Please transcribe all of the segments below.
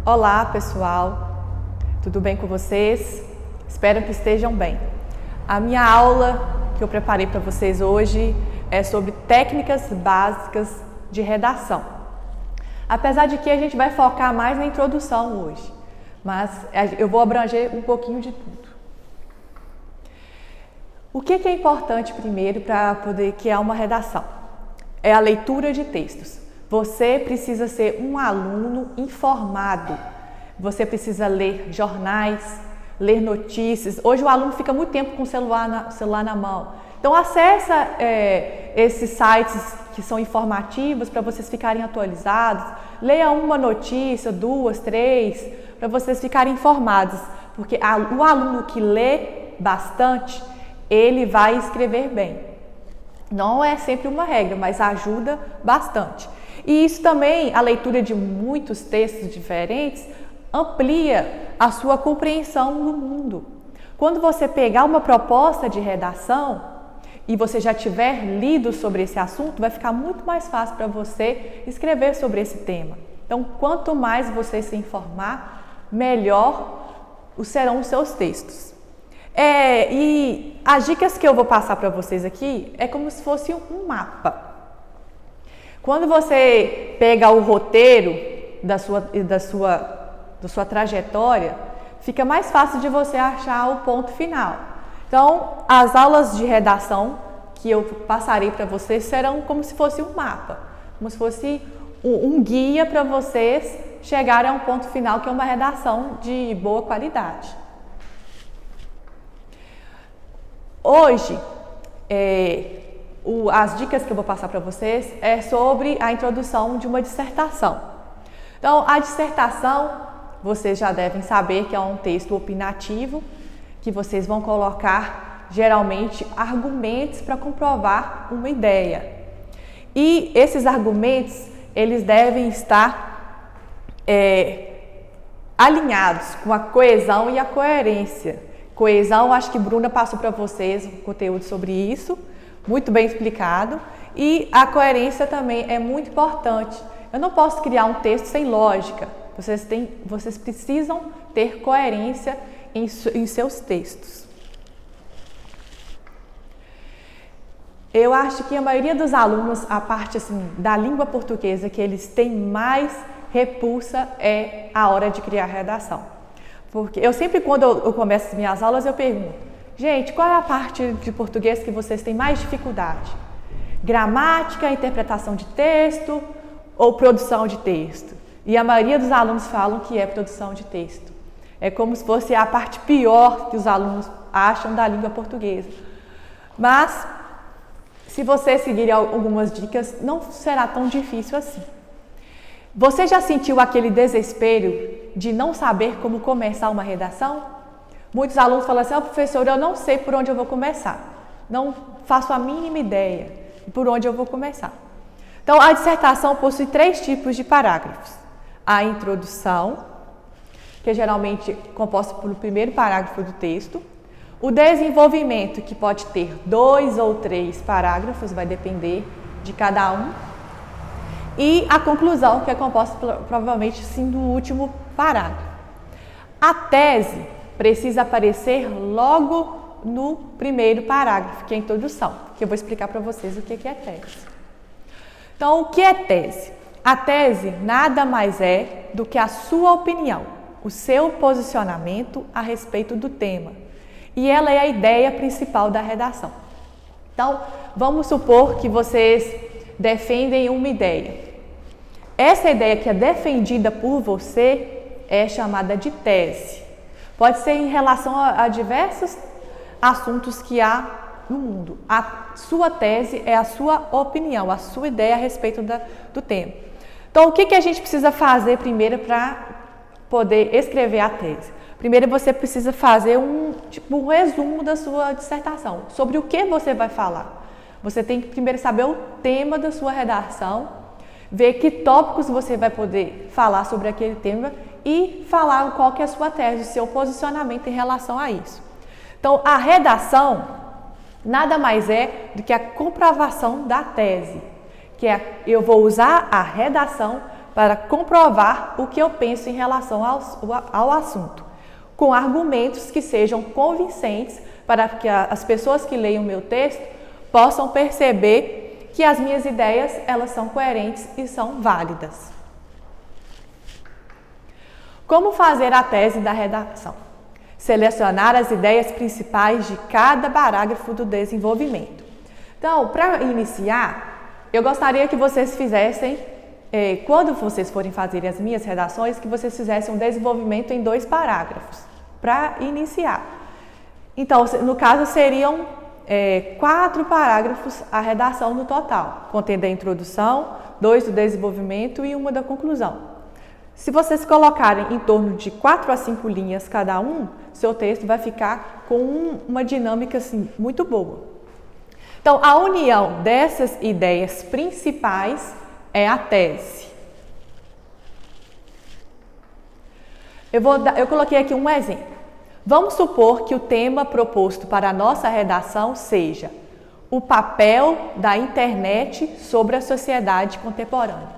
Olá, pessoal, tudo bem com vocês? Espero que estejam bem. A minha aula que eu preparei para vocês hoje é sobre técnicas básicas de redação. Apesar de que a gente vai focar mais na introdução hoje, mas eu vou abranger um pouquinho de tudo. O que é importante primeiro para poder criar uma redação? É a leitura de textos. Você precisa ser um aluno informado. Você precisa ler jornais, ler notícias. Hoje o aluno fica muito tempo com o celular na mão. Então acessa esses sites que são informativos para vocês ficarem atualizados. Leia uma notícia, 2, 3, para vocês ficarem informados. Porque o aluno que lê bastante, ele vai escrever bem. Não é sempre uma regra, mas ajuda bastante. E isso também, a leitura de muitos textos diferentes, amplia a sua compreensão no mundo. Quando você pegar uma proposta de redação e você já tiver lido sobre esse assunto, vai ficar muito mais fácil para você escrever sobre esse tema. Então, quanto mais você se informar, melhor serão os seus textos. E as dicas que eu vou passar para vocês aqui é como se fosse um mapa. Quando você pega o roteiro da sua trajetória, fica mais fácil de você achar o ponto final. Então, as aulas de redação que eu passarei para vocês serão como se fosse um mapa, como se fosse um guia para vocês chegarem a um ponto final que é uma redação de boa qualidade. Hoje, as dicas que eu vou passar para vocês é sobre a introdução de uma dissertação. Então, a dissertação, vocês já devem saber que é um texto opinativo, que vocês vão colocar, geralmente, argumentos para comprovar uma ideia. E esses argumentos, eles devem estar alinhados com a coesão e a coerência. Coesão, acho que Bruna passou para vocês um conteúdo sobre isso, muito bem explicado. E a coerência também é muito importante. Eu não posso criar um texto sem lógica. Vocês precisam ter coerência em seus textos. Eu acho que a maioria dos alunos, a parte da língua portuguesa que eles têm mais repulsa é a hora de criar redação. Porque eu sempre, quando eu começo as minhas aulas, eu pergunto: gente, qual é a parte de português que vocês têm mais dificuldade? Gramática, interpretação de texto ou produção de texto? E a maioria dos alunos falam que é produção de texto. É como se fosse a parte pior que os alunos acham da língua portuguesa. Mas, se vocês seguirem algumas dicas, não será tão difícil assim. Você já sentiu aquele desespero de não saber como começar uma redação? Muitos alunos falam assim: professor, eu não sei por onde eu vou começar. Não faço a mínima ideia de por onde eu vou começar. Então, a dissertação possui 3 tipos de parágrafos. A introdução, que é geralmente composta pelo primeiro parágrafo do texto. O desenvolvimento, que pode ter 2 ou 3 parágrafos, vai depender de cada um. E a conclusão, que é composta provavelmente sim do último parágrafo. A tese precisa aparecer logo no primeiro parágrafo, que é a introdução, que eu vou explicar para vocês o que é tese. Então, o que é tese? A tese nada mais é do que a sua opinião, o seu posicionamento a respeito do tema. E ela é a ideia principal da redação. Então, vamos supor que vocês defendem uma ideia. Essa ideia que é defendida por você é chamada de tese. Pode ser em relação a diversos assuntos que há no mundo. A sua tese é a sua opinião, a sua ideia a respeito do tema. Então, o que a gente precisa fazer primeiro para poder escrever a tese? Primeiro, você precisa fazer um resumo da sua dissertação, sobre o que você vai falar. Você tem que primeiro saber o tema da sua redação, ver que tópicos você vai poder falar sobre aquele tema e falar qual que é a sua tese, o seu posicionamento em relação a isso. Então, a redação nada mais é do que a comprovação da tese, que é eu vou usar a redação para comprovar o que eu penso em relação ao assunto, com argumentos que sejam convincentes para que as pessoas que leiam o meu texto possam perceber que as minhas ideias elas são coerentes e são válidas. Como fazer a tese da redação? Selecionar as ideias principais de cada parágrafo do desenvolvimento. Então, para iniciar, eu gostaria que vocês fizessem, quando vocês forem fazer as minhas redações, que vocês fizessem um desenvolvimento em 2 parágrafos, para iniciar. Então, no caso, seriam 4 parágrafos a redação no total, contendo a introdução, 2 do desenvolvimento e 1 da conclusão. Se vocês colocarem em torno de 4 a 5 linhas cada um, seu texto vai ficar com uma dinâmica assim, muito boa. Então, a união dessas ideias principais é a tese. Eu coloquei aqui um exemplo. Vamos supor que o tema proposto para a nossa redação seja o papel da internet sobre a sociedade contemporânea.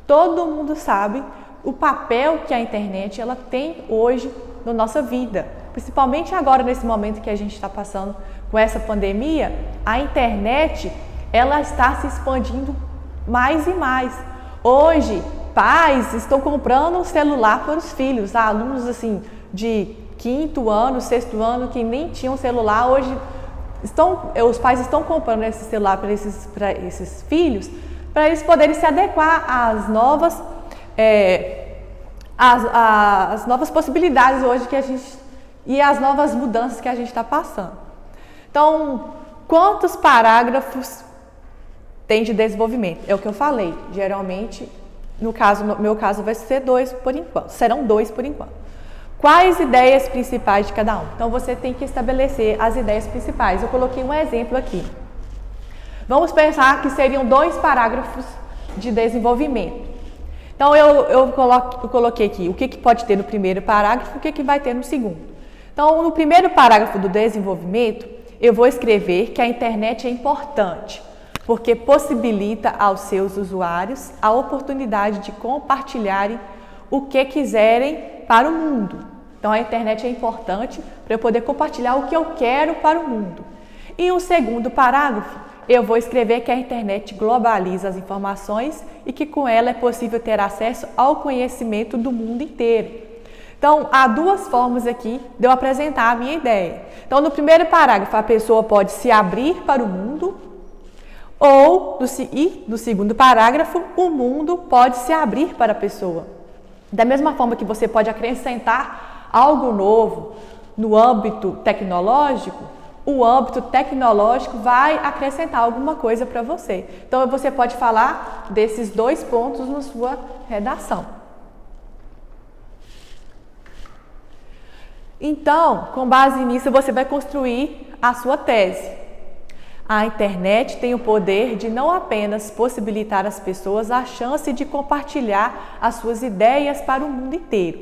Todo mundo sabe o papel que a internet ela tem hoje na nossa vida, principalmente agora nesse momento que a gente está passando com essa pandemia. A internet ela está se expandindo mais e mais. Hoje, pais estão comprando um celular para os filhos, alunos assim de 5º ano, 6º ano que nem tinham celular, hoje os pais estão comprando esse celular para esses filhos, para eles poderem se adequar às novas as novas possibilidades hoje e as novas mudanças que a gente está passando. Então, quantos parágrafos tem de desenvolvimento? É o que eu falei. Geralmente, no meu caso, vai ser 2 por enquanto. Serão 2 por enquanto. Quais ideias principais de cada um? Então, você tem que estabelecer as ideias principais. Eu coloquei um exemplo aqui. Vamos pensar que seriam 2 parágrafos de desenvolvimento. Então, eu coloquei aqui o que pode ter no primeiro parágrafo e o que vai ter no segundo. Então, no primeiro parágrafo do desenvolvimento, eu vou escrever que a internet é importante, porque possibilita aos seus usuários a oportunidade de compartilharem o que quiserem para o mundo. Então, a internet é importante para eu poder compartilhar o que eu quero para o mundo. E o segundo parágrafo, eu vou escrever que a internet globaliza as informações e que com ela é possível ter acesso ao conhecimento do mundo inteiro. Então, há 2 formas aqui de eu apresentar a minha ideia. Então, no primeiro parágrafo, a pessoa pode se abrir para o mundo, ou no segundo parágrafo, o mundo pode se abrir para a pessoa. Da mesma forma que você pode acrescentar algo novo no âmbito tecnológico, o âmbito tecnológico vai acrescentar alguma coisa para você. Então, você pode falar desses 2 pontos na sua redação. Então, com base nisso, você vai construir a sua tese. A internet tem o poder de não apenas possibilitar às pessoas a chance de compartilhar as suas ideias para o mundo inteiro,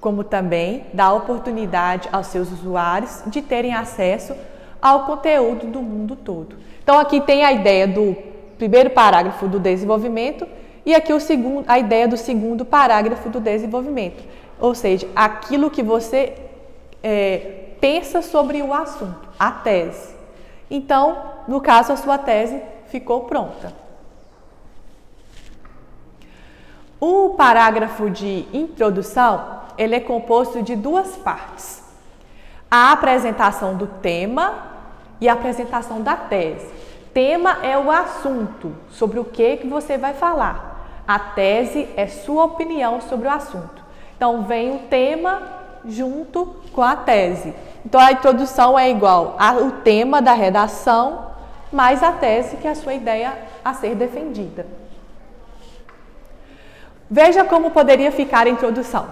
como também dá oportunidade aos seus usuários de terem acesso ao conteúdo do mundo todo. Então, aqui tem a ideia do primeiro parágrafo do desenvolvimento e aqui a ideia do segundo parágrafo do desenvolvimento, ou seja, aquilo que você pensa sobre o assunto, a tese. Então, no caso, a sua tese ficou pronta. O parágrafo de introdução, ele é composto de 2 partes. A apresentação do tema e a apresentação da tese. Tema é o assunto, sobre o que você vai falar. A tese é sua opinião sobre o assunto. Então, vem o tema junto com a tese. Então, a introdução é igual ao tema da redação, mais a tese, que é a sua ideia a ser defendida. Veja como poderia ficar a introdução.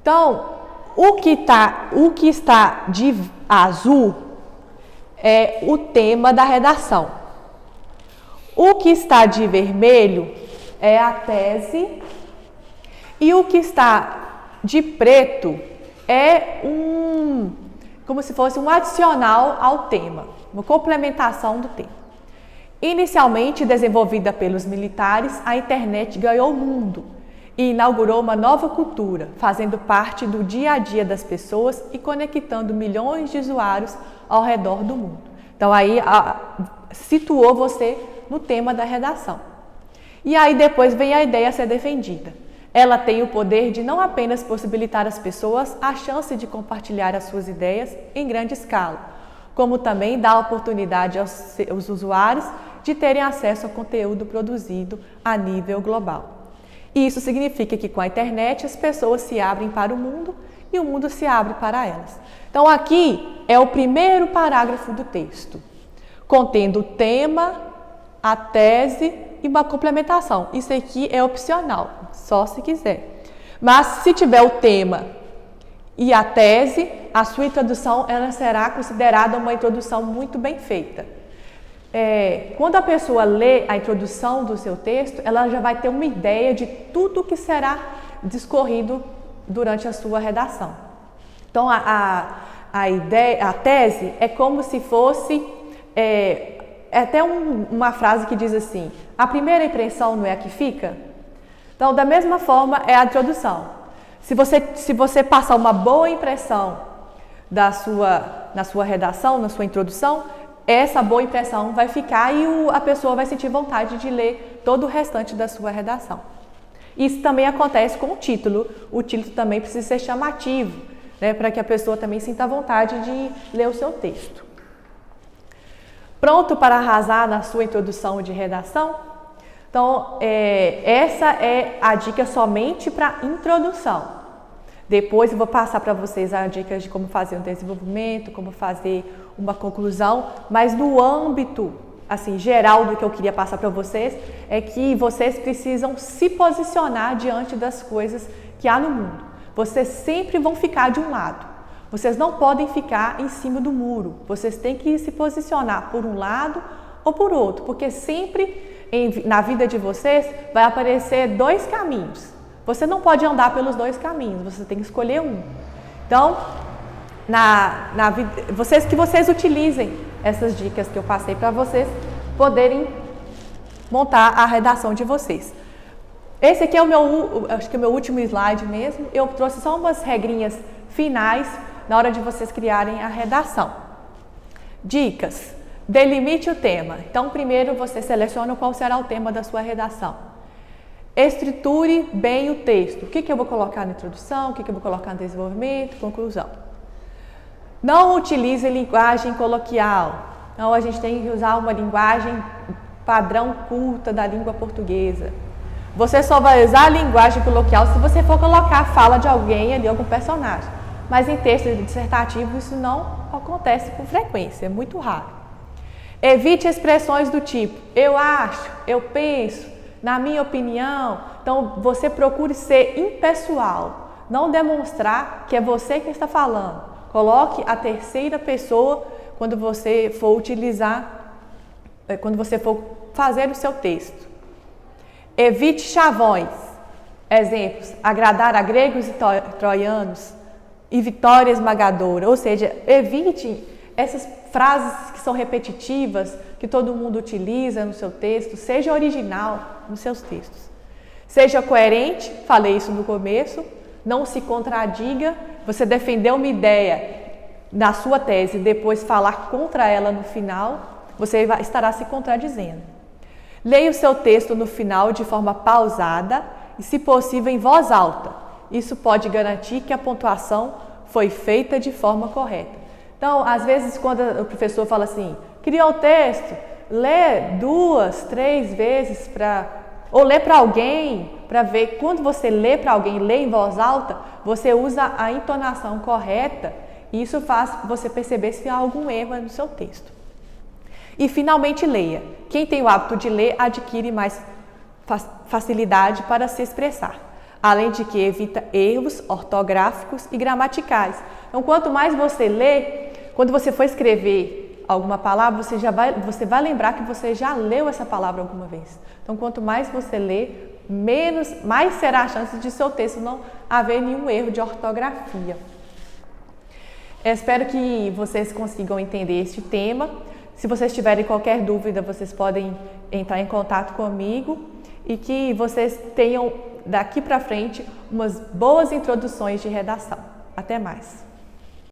Então, o que está de azul é o tema da redação. O que está de vermelho é a tese. E o que está de preto é como se fosse um adicional ao tema, uma complementação do tema. Inicialmente desenvolvida pelos militares, a internet ganhou o mundo e inaugurou uma nova cultura, fazendo parte do dia a dia das pessoas e conectando milhões de usuários ao redor do mundo. Então aí situou você no tema da redação. E aí depois vem a ideia a ser defendida. Ela tem o poder de não apenas possibilitar às pessoas a chance de compartilhar as suas ideias em grande escala, como também dá oportunidade aos usuários de terem acesso ao conteúdo produzido a nível global. E isso significa que com a internet as pessoas se abrem para o mundo e o mundo se abre para elas. Então aqui é o primeiro parágrafo do texto, contendo o tema, a tese e uma complementação. Isso aqui é opcional, só se quiser. Mas se tiver o tema e a tese, a sua introdução ela será considerada uma introdução muito bem feita. Quando a pessoa lê a introdução do seu texto, ela já vai ter uma ideia de tudo que será discorrido durante a sua redação. Então, a ideia, a tese é como se fosse, até uma frase que diz assim, a primeira impressão não é a que fica? Então, da mesma forma, é a introdução. Se você passar uma boa impressão na sua redação, na sua introdução, essa boa impressão vai ficar e a pessoa vai sentir vontade de ler todo o restante da sua redação. Isso também acontece com o título. O título também precisa ser chamativo, né, para que a pessoa também sinta vontade de ler o seu texto. Pronto para arrasar na sua introdução de redação? Então, essa é a dica somente para introdução. Depois eu vou passar para vocês as dicas de como fazer um desenvolvimento, como fazer uma conclusão, mas no âmbito assim, geral do que eu queria passar para vocês é que vocês precisam se posicionar diante das coisas que há no mundo. Vocês sempre vão ficar de um lado. Vocês não podem ficar em cima do muro. Vocês têm que se posicionar por um lado ou por outro, porque sempre na vida de vocês vai aparecer dois caminhos. Você não pode andar pelos dois caminhos, você tem que escolher um. Então, que vocês utilizem essas dicas que eu passei para vocês poderem montar a redação de vocês. Esse aqui é acho que é o meu último slide mesmo. Eu trouxe só umas regrinhas finais na hora de vocês criarem a redação. Dicas. Delimite o tema. Então, primeiro você seleciona qual será o tema da sua redação. Estruture bem o texto. O que eu vou colocar na introdução, o que eu vou colocar no desenvolvimento, conclusão. Não utilize linguagem coloquial. Então, a gente tem que usar uma linguagem padrão culta da língua portuguesa. Você só vai usar a linguagem coloquial se você for colocar a fala de alguém ali, algum personagem. Mas em texto dissertativo isso não acontece com frequência, é muito raro. Evite expressões do tipo eu acho, eu penso, na minha opinião. Então, você procure ser impessoal, não demonstrar que é você que está falando. Coloque a terceira pessoa quando você for fazer o seu texto. Evite chavões. Exemplos, agradar a gregos e troianos e vitória esmagadora. Ou seja, evite essas frases que são repetitivas, que todo mundo utiliza no seu texto. Seja original nos seus textos. Seja coerente, falei isso no começo, não se contradiga. Você defendeu uma ideia na sua tese e depois falar contra ela no final, você estará se contradizendo. Leia o seu texto no final de forma pausada e, se possível, em voz alta. Isso pode garantir que a pontuação foi feita de forma correta. Então, às vezes, quando o professor fala assim, criou o texto, lê 2, 3 vezes ou lê para alguém, para ver. Quando você lê para alguém, lê em voz alta, você usa a entonação correta e isso faz você perceber se há algum erro no seu texto. E, finalmente, leia. Quem tem o hábito de ler adquire mais facilidade para se expressar, além de que evita erros ortográficos e gramaticais. Então, quanto mais você lê, quando você for escrever alguma palavra, você vai lembrar que você já leu essa palavra alguma vez. Então, quanto mais você lê, mais será a chance de seu texto não haver nenhum erro de ortografia. Eu espero que vocês consigam entender este tema. Se vocês tiverem qualquer dúvida, vocês podem entrar em contato comigo e que vocês tenham daqui para frente umas boas introduções de redação. Até mais!